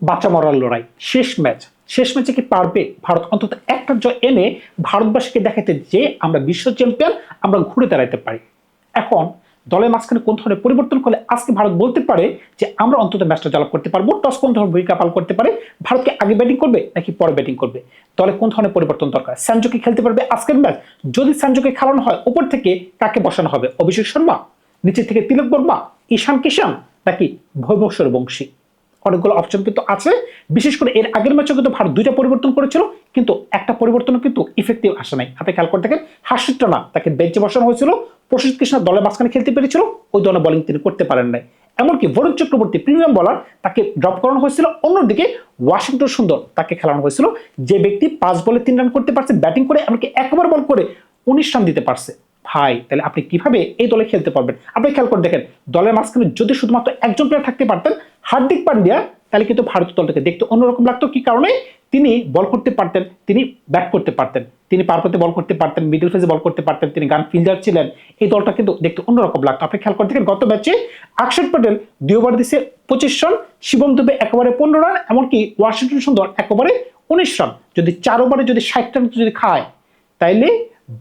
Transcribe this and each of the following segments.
বাঁচা মরার লড়াই, শেষ ম্যাচে কি পারবে ভারত অন্তত একটা জয় এনে ভারতবাসীকে দেখাতে যে আমরা বিশ্ব চ্যাম্পিয়ন, আমরা ঘুরে দাঁড়াইতে পারি। এখন দলের মাঝখানে কোন ধরনের পরিবর্তন করলে আজকে ভারত বলতে পারে যে আমরা অন্তত ম্যাচটা জয়লাভ করতে পারবো? টস কোন ধরনের ভূমিকা পালন করতে পারে? ভারতকে আগে ব্যাটিং করবে নাকি পরে ব্যাটিং করবে? দলে কোন ধরনের পরিবর্তন দরকার? সঞ্জুকে খেলতে পারবে আজকের ম্যাচ? যদি সঞ্জুকে খেলানো হয়, উপর থেকে কাকে বসানো হবে? অভিষেক শর্মা, নিচে থেকে তিলক বর্মা, ঈশান কিষান নাকি ভৈভব সূর্যবংশী? অনেকগুলো অপশন কিন্তু আছে। বিশেষ করে এর আগের ম্যাচে কিন্তু ভারত দুইটা পরিবর্তন করেছিল, কিন্তু একটা পরিবর্তন কিন্তু ইফেক্টিভ আসে নাই। আপনি খেয়াল করে দেখেন, হার্ষিত রানা তাকে বেঞ্চে বসানো হয়েছিল, প্রসিদ্ধ কৃষ্ণ দলের মাঝখানে খেলতে পেরেছিল, ওই ধরনের বোলিং তিনি করতে পারেন নাই। এমনকি বরুণ চক্রবর্তী প্রিমিয়াম বলার, তাকে ড্রপ করানো হয়েছিল। অন্যদিকে ওয়াশিংটন সুন্দর তাকে খেলানো হয়েছিল, যে ব্যক্তি 5 বলে 3 রান করতে পারছে ব্যাটিং করে, এমনকি 1 বল করে 19 রান দিতে পারছে। ভাই, তাহলে আপনি কিভাবে এই দলে খেলতে পারবেন? আপনি খেয়াল করে দেখেন, দলের মাঝখানে যদি শুধুমাত্র একজন প্লেয়ার থাকতে পারতেন, হার্দিক পান্ডিয়া, তাহলে কিন্তু ভারতীয় দলটাকে দেখতে অন্যরকম লাগতো। কি কারণে? তিনি বল করতে পারতেন, তিনি ব্যাট করতে পারতেন, তিনি পারপথে বল করতে পারতেন, মিডল ফেজে বল করতে পারতেন, তিনি গান ফিল্ডার ছিলেন। এই দলটা কিন্তু দেখতে অন্যরকম লাগতো। আপনি খেয়াল করে দেখেন, গত ম্যাচে অক্ষর প্যাটেল 2 ওভার দিছে 25 রান, শিবম দুবে 1 ওভারে 15 রান, এমনকি ওয়াশিংটন সুন্দর 1 ওভারে 19 রান। যদি 4 ওভারে যদি 60 রান যদি খায়, তাইলে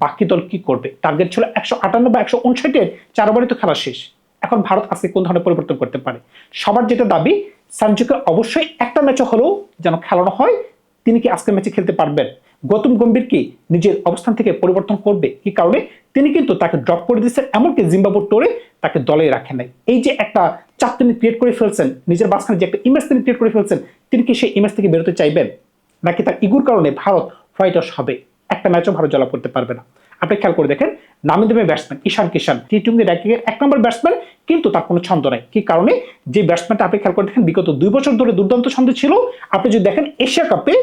বাকি দল কি করবে? টার্গেট ছিল 158 বা 159, 4 ওভারে তো খেলা শেষ। এখন ভারত আজকে কোন ধরনের পরিবর্তন করতে পারে? সবার যেটা দাবি, সঞ্জুকে অবশ্যই একটা ম্যাচে হলেও যেন খেলানো হয়। তিনি কি আজকের ম্যাচে খেলতে পারবেন? গৌতম গম্ভীর কি নিজের অবস্থান থেকে পরিবর্তন করবে? কি কারণে? তিনি কিন্তু তাকে ড্রপ করে দিচ্ছেন, এমনকি জিম্বাবুর টোরে তাকে দলে রাখেন নাই। এই যে একটা চাপ তিনি ক্রিয়েট করে ফেলছেন, নিজের মাঝখানে যে একটা ইমেজ তিনি ক্রিয়েট করে ফেলছেন, তিনি কি সেই ইমেজ থেকে বেরোতে চাইবেন, নাকি তার ইগুর কারণে ভারত হোয়াইট ওয়াশ হবে? একটা ম্যাচও ভারত জয়লাভ করতে পারবে না। আপনি খেয়াল করে দেখেন, নামি দামি ব্যাটসম্যান ঈশান কিষান টি-20 র্যাঙ্কিংয়ের 1 নম্বর ব্যাটসম্যান, কিন্তু তার কোনো ছন্দ নাই। কি কারণে? যে ব্যাটসম্যানটা আপনি খেয়াল করে দেখেন বিগত 2 বছর ধরে দুর্দান্ত ছন্দে ছিল। আপনি যদি দেখেন এশিয়া কাপে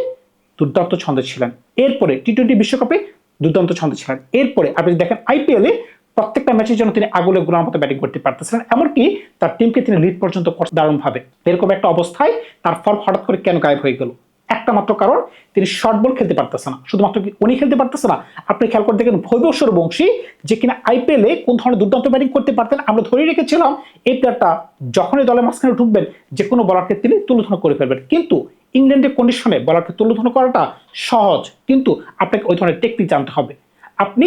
দুর্দান্ত ছন্দে ছিলেন, এরপরে টি-20 বিশ্বকাপে দুর্দান্ত ছন্দে ছিলেন, এরপরে আপনি দেখেন আইপিএলে প্রত্যেকটা ম্যাচের জন্য তিনি আগুলে গুলার মতো ব্যাটিং করতে পারতেছিলেন, এমনকি তার টিমকে তিনি লিড পর্যন্ত দারুণ ভাবে। এরকম একটা অবস্থায় তার ফর্ম হঠাৎ করে কেন গায়েব হয়ে গেল? একটা মাত্র কারণ, তিনি শর্ট বল খেলতে পারতেছে না। শুধুমাত্র কি উনি খেলতে পারতেছে না, আপনি খেয়াল করে দেখেন ভৈভব সূর্যবংশী, যে কিনা আইপিএলে কোন ধরনের দুর্দান্ত ব্যাটিং করতে পারতেন, আমরা ধরে রেখেছিলাম এই প্লেয়ারটা যখনই দলের মাঝখানে ঢুকবেন যে কোনো বলারকে তিনি তুলোধনা করে ফেলবেন। কিন্তু ইংল্যান্ডের কন্ডিশনে বলারকে তুলোধনা করাটা সহজ, কিন্তু আপনাকে ওই ধরনের টেকনিক জানতে হবে। আপনি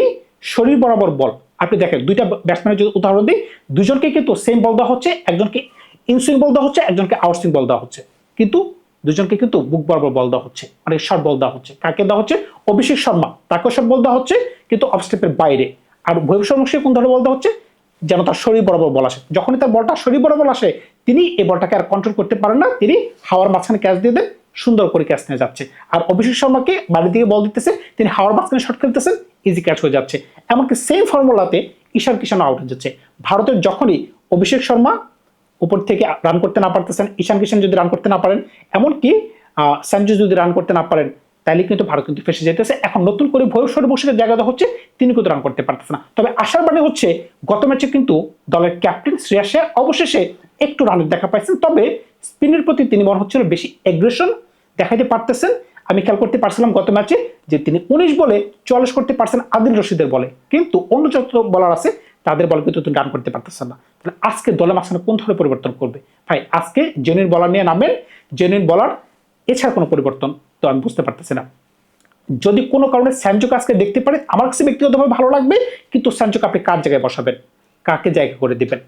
শরীর বরাবর বল, আপনি দেখেন দুইটা ব্যাটসম্যানের যদি উদাহরণ দিই, দুজনকে কিন্তু সেম বল দেওয়া হচ্ছে, একজনকে ইনসুইং বল দেওয়া হচ্ছে, একজনকে আউটসুইং বল দেওয়া হচ্ছে, কিন্তু দুজনকে কিন্তু বুক বরাবর বল দেওয়া হচ্ছে, মানে শর্ট বল দেওয়া হচ্ছে। কাকে দেওয়া হচ্ছে? অভিষেক শর্মা, তাকে শর্ট বল দেওয়া হচ্ছে, কিন্তু অফ স্টেপের বাইরে। আর ভৈভব সূর্যবংশী কোন ধরনের বল দেওয়া হচ্ছে? যেন তার শরীর বরাবর বল আসে। যখনই তার বলটা শরীর বরাবর আসে, তিনি এই বলটাকে আর কন্ট্রোল করতে পারেন না, তিনি হাওয়ার মাঝখানে ক্যাচ দিয়ে দেন, সুন্দর করে ক্যাচ নিয়ে যাচ্ছে। আর অভিষেক শর্মাকে বাড়ি দিকে বল দিতেছে, তিনি হাওয়ার মাঝখানে শট খেলতেছেন, ইজি ক্যাচ হয়ে যাচ্ছে। এমনকি সেম ফর্মুলাতে ঈশান কিষান আউট হয়ে যাচ্ছে। ভারতের যখনই অভিষেক শর্মা উপর থেকে রান করতে না পারতেছেন, ঈশান কিষান যদি রান করতে না পারেন, এমনকি সঞ্জু যদি রান করতে না পারেন, তাইলে কিন্তু ভারত কিন্তু ফেসে যেতেছে। এখন নতুন করে ভৈভব সূর্যবংশীর জায়গা দেওয়া হচ্ছে, তিনি কিন্তু রান করতে পারতেছে না। তবে আশার বাণী হচ্ছে, গত ম্যাচে কিন্তু দলের ক্যাপ্টেন শ্রেয়াস আয়ার অবশেষে একটু রানের দেখা পাইছেন, তবে স্পিনের প্রতি তিনি মনে হচ্ছিল বেশি এগ্রেশন দেখাইতে পারতেছেন। আমি খেয়াল করতে পারছিলাম গত ম্যাচে যে তিনি 19 বলে 44 করতে পারছেন আদিল রশিদের বলে, কিন্তু অন্য যত বলার আছে তাদের বল কিন্তু রান করতে পারতেছেন না। তাহলে আজকে দলের মাঝখানে কোন ধরনের পরিবর্তন করবে? ভাই, আজকে জেনুইন বলার নিয়ে নামেন, জেনুইন বলার, এছাড়া কোনো পরিবর্তন তো আমি বুঝতে পারতেছি না। যদি কোনো কারণে স্যানজোকে আজকে দেখতে পারে, আমার কাছে ব্যক্তিগতভাবে ভালো লাগবে, কিন্তু স্যানজোকে আপনি কার জায়গায় বসাবেন, কাকে জায়গা করে দিবেন?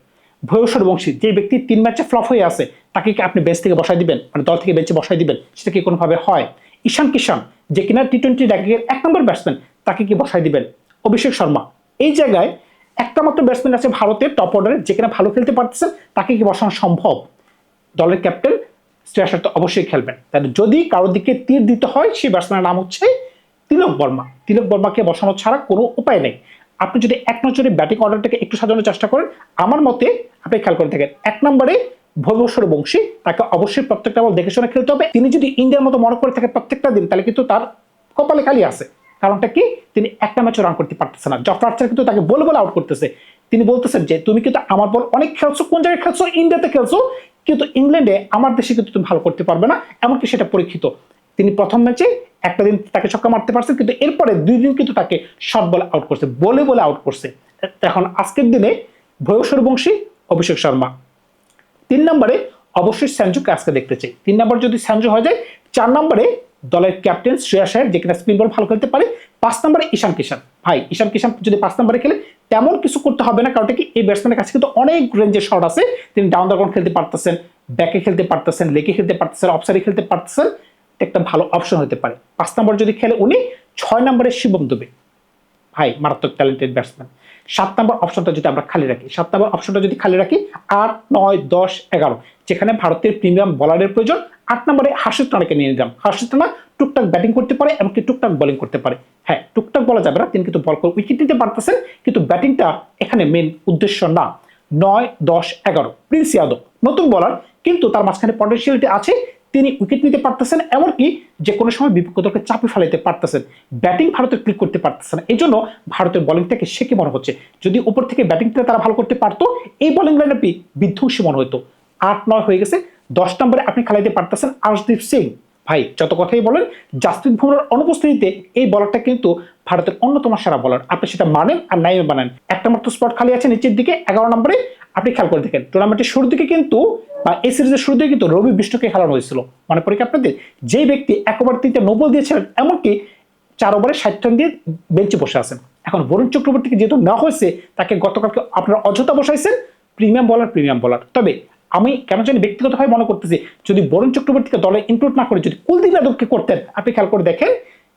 ভৈভব সূর্যবংশী যে ব্যক্তি 3 ম্যাচে ফ্লপ হয়ে আছে, তাকে কি আপনি বেঞ্চ থেকে বসাই দিবেন, মানে দল থেকে বেঞ্চে বসাই দিবেন? সেটা কি কোনোভাবে হয়? ঈশান কিষান যে কিনা টি-20 র্যাঙ্কিংয়ের 1 নম্বর ব্যাটসম্যান, তাকে কি বসাই দিবেন? অভিষেক শর্মা, এই জায়গায় একটা মাত্র ব্যাটসম্যান আছে ভারতের টপ অর্ডারে যে কিনা ভালো খেলতে পারতেছেন, তাকে কি বসানো সম্ভব? দলের ক্যাপ্টেন শ্রেয়াস আয়ার তো অবশ্যই খেলবেন। তাহলে যদি কারোর দিকে তীর দিতে হয়, সেই ব্যাটসম্যানের নাম হচ্ছে তিলক বর্মা। তিলক বর্মাকে বসানো ছাড়া কোনো উপায় নেই। আপনি যদি এক নজরে ব্যাটিং অর্ডারটাকে একটু সাজানোর চেষ্টা করেন, আমার মতে আপনি খেয়াল করে থাকেন 1 নম্বরে ভৈভব সূর্যবংশী, তাকে অবশ্যই প্রত্যেকটা বল দেখে শুনে খেলতে হবে। তিনি যদি ইন্ডিয়ার মতো মনে করে থাকে প্রত্যেকটা দিন, তাহলে কিন্তু তার কপালে খালি আছে। কারণটা কি? তিনি একটা ম্যাচও রান করতে পারতেছে না। জফরা আর্চার কিন্তু তাকে বলে বলে আউট করতেছে। তিনি বলতেছেন যে তুমি কিন্তু আমার বল অনেক খেলছো, কোন জায়গায় খেলছো? ইন্ডিয়াতে খেলছো, কিন্তু ইংল্যান্ডে আমার দেশে কিন্তু তুমি ভালো করতে পারবে না, এমনকি সেটা পরীক্ষিত। তিনি প্রথম ম্যাচে একটা দিন তাকে ছক্কা মারতে পারছেন, কিন্তু এরপরে 2 দিন কিন্তু তাকে শর্ট বলে আউট করছে, বলে বলে আউট করছে। এখন আজকের দিনে ভৈভব সূর্যবংশী, অভিষেক শর্মা। 3 নম্বরে অবশ্যই স্যানজোকে আজকে দেখতে চাই। 3 নম্বর যদি স্যানজো হয়ে যায়, 4 নম্বরে দলের ক্যাপ্টেন শ্রেয়াস আয়ার, যে কিনা স্পিন বল ভালো খেলতে পারে। 5 নম্বরে ঈশান কিষান। ভাই ঈশান কিষান যদি 5 নম্বরে খেলে তেমন কিছু করতে হবে না, কারণ কি এই ব্যাটসম্যানের কাছে কিন্তু অনেক রেঞ্জের শট আছে। তিনি ডাউন দ্য গ্রাউন্ড খেলতে পারতেছেন, ব্যাকে খেলতে পারতেছেন, লেগে খেলতে পারতেছেন, অফসাইডে খেলতে পারতেছেন। একটা ভালো অপশন হতে পারে। 5 নম্বর যদি খেলে উনি। 6 নম্বরে শিবম দুবে, ভাই মারাত্মক ট্যালেন্টেড ব্যাটসম্যান। 7 নম্বর অপশনটা যদি আমরা খালি রাখি, 7 নম্বর অপশনটা যদি খালি রাখি, 8, 9, 10, 11 যেখানে ভারতের প্রিমিয়াম বলারের প্রয়োজন, 8 নম্বরে হার্ষিত রানাকে নিয়ে নিলাম। হার্ষিত রানা টুকটাক ব্যাটিং করতে পারে, এমনকি টুকটাক বোলিং করতে পারে। হ্যাঁ, টুকটাক বলা যাবে না, তিনি কিন্তু বল করে উইকেট নিতে পারতেছেন, কিন্তু ব্যাটিংটা এখানে মেন উদ্দেশ্য না। 9, 10, 11 প্রিন্স যাদব নতুন বলার, কিন্তু তার মাঝখানে পটেনশিয়ালিটি আছে, তিনি উইকেট নিতে পারতেছেন, এমনকি যে কোনো সময় বিপক্ষ দলকে চাপে ফেলাইতে পারতেছেন। ব্যাটিং ভারতের ক্লিক করতে পারতেছেন, এই জন্য ভারতের বোলিংটাকে শেখে মনে হচ্ছে। যদি উপর থেকে ব্যাটিংটা তারা ভালো করতে পারতো, এই বোলিং লাইনআপই বিধ্বংসী মনে হতো। 8, 9 হয়ে গেছে। 10 নম্বরে আপনি খেলাইতে পারতেছেন আর্শদীপ সিং। ভাই যত কথাই বলেন, জাসপ্রীত বুমরাহর অনুপস্থিতিতে এই বলারটা কিন্তু ভারতের অন্যতম সেরা বলার। আপনি সেটা মানেন আর নাই মানেন, একটা মাত্র স্পট খালি আছে নিচের দিকে 11 নম্বরে। আপনি খেয়াল করে দেখেন, টুর্নামেন্টের শুরুর দিকে কিন্তু বা এই সিরিজের শুরু দিকে কিন্তু রবি বিষ্ণুকে খেলানো হয়েছিল। মনে পড়ে কি আপনাদের? যেই ব্যক্তি 1 ওভার 3টা 9 বল দিয়েছিলেন, এমনকি 4 ওভারে 60 রান দিয়ে বেঞ্চে বসে আছেন। এখন বরুণ চক্রবর্তীকে যেহেতু নেওয়া হয়েছে, তাকে গতকালকে আপনারা অযথা বসাইছেন। প্রিমিয়াম বলার। তবে আমি কেন জানি ব্যক্তিগতভাবে মনে করতেছি, যদি বরুণ চক্রবর্তীকে দলে ইনক্লুড না করে যদি কুলদীপ যাদবকে করতেন, আপনি খেয়াল করে দেখেন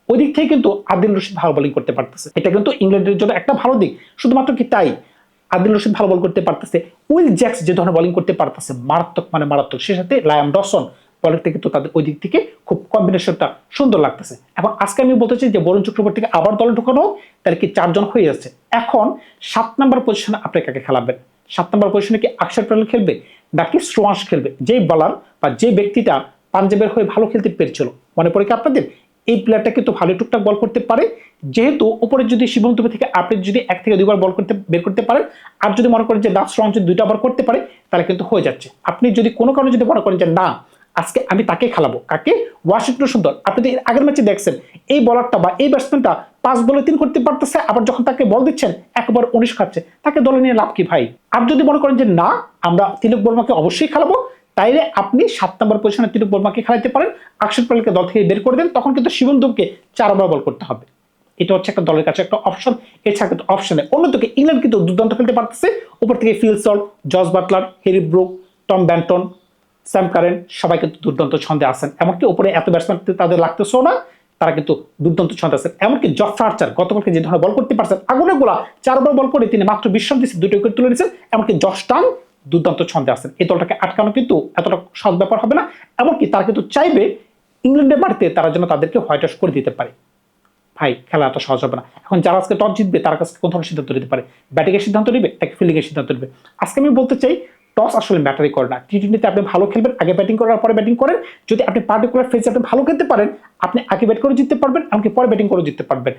ওই দিক থেকে কিন্তু আদিল রশিদ ভালো বোলিং করতে পারতেছে। এটা কিন্তু ইংল্যান্ডের জন্য একটা ভালো দিক। শুধুমাত্র কি তাই, আদিল রশিদ ভালো বল করতে পারতেছে, উইল জ্যাক্স যে ধরনের বোলিং করতে পারতেছে মারাত্মক। সে সাথে লায়াম ডসন বলিংটা কিন্তু তাদের ওই দিক থেকে খুব কম্বিনেশনটা সুন্দর লাগতেছে। এখন আজকে আমি বলতে চাই যে বরুণ চক্রবর্তীকে আবার দলে ঢোকানো, তাহলে কি 4 জন হয়ে যাচ্ছে। এখন 7 নম্বর পজিশনে আপনি কাকে খেলাবেন? 7 নম্বর পজিশনে কি অক্ষর প্যাটেল খেলবে নাকি শ্রেয়াস খেলবে? যেই বলার বা যে ব্যক্তিটা পাঞ্জাবের হয়ে ভালো খেলতে পেরেছিল, মনে পড়ে কি আপনাদের? এই প্লেয়ারটা কিন্তু ভালো টুকটাক বল করতে পারে। যেহেতু উপরে যদি শিবম দুবে থেকে আপনি যদি 1 থেকে 2 বার বল করতে বের করতে পারেন, আর যদি মনে করেন যে লাস্ট রাউন্ড যদি 2টা বার করতে পারে, তাহলে কিন্তু হয়ে যাচ্ছে। আপনি যদি কোনো কারণে যদি মনে করেন যে না, আজকে আমি তাকে খেলাবো, কাকে? ওয়াশিংটন সুন্দর। আপনি যদি আগের ম্যাচে দেখছেন এই বলারটা বা এই ব্যাটসম্যানটা 5 বলে 3 করতে পারতেছে, আবার যখন তাকে বল দিচ্ছেন একবার 19 খাচ্ছে, তাকে দলে নিয়ে লাভ কি ভাই? আর যদি মনে করেন যে না, আমরা তিলক বর্মাকে অবশ্যই খেলাবো, তাইলে আপনি 7 নম্বর পজিশনে তিলক বর্মাকে খেলাইতে পারেন, অক্ষর প্যাটেলকে দল থেকে বের করে দেন, তখন কিন্তু শিবম দুবকে 4 ওভার বল করতে হবে। এটা হচ্ছে একটা দলের কাছে একটা অপশন। এছাড়া কিন্তু অপশনে অন্যদিকে ইংল্যান্ড কিন্তু দুর্দান্ত খেলতে পারতেছে। উপর থেকে Phil Salt, Jos Buttler, Harry Brook, Tom Banton, Sam Curran সবাই কিন্তু দুর্দান্ত ছন্দে আছেন। এমনকি উপরে এত ব্যাটসম্যান তাদের লাগতেছেও না, তারা কিন্তু দুর্দান্ত ছন্দে আছেন। এমনকি জফরা আর্চার গতকালকে যে ধরনের বল করতে পারছেন, আগুনের গোলা 4 ওভার বল করে তিনি মাত্র 20 রান দিয়েছেন, 2টা উইকেট তুলে নিয়েছেন। এমনকি জশ টাং দুর্দান্ত ছন্দে আছেন। এই দলটাকে আটকানো কিন্তু এতটা সহজ ব্যাপার হবে না। এমনকি তারা কিন্তু চাইবে ইংল্যান্ডের বাড়িতে তারা যেন তাদেরকে হোয়াইট ওয়াশ করে দিতে পারে। ভাই খেলা এত সহজ হবে না। এখন যারা আজকে টস জিতবে তার কাছে কোন ধরনের সিদ্ধান্ত নিতে পারে? ব্যাটিং এর সিদ্ধান্ত নেবে নাকি ফিল্ডিং এর সিদ্ধান্ত নেবে? আজকে আমি বলতে চাই, টস আসলে ম্যাটারই করে না। টি20তে আপনি ভালো খেলবেন, আগে ব্যাটিং করার পরে ব্যাটিং করেন। যদি আপনি পার্টিকুলার ফেজে আপনি ভালো খেলতে পারেন, আপনি আগে ব্যাট করে জিততে পারবেন, এমনকি পরে ব্যাটিং করে জিততে পারবেন।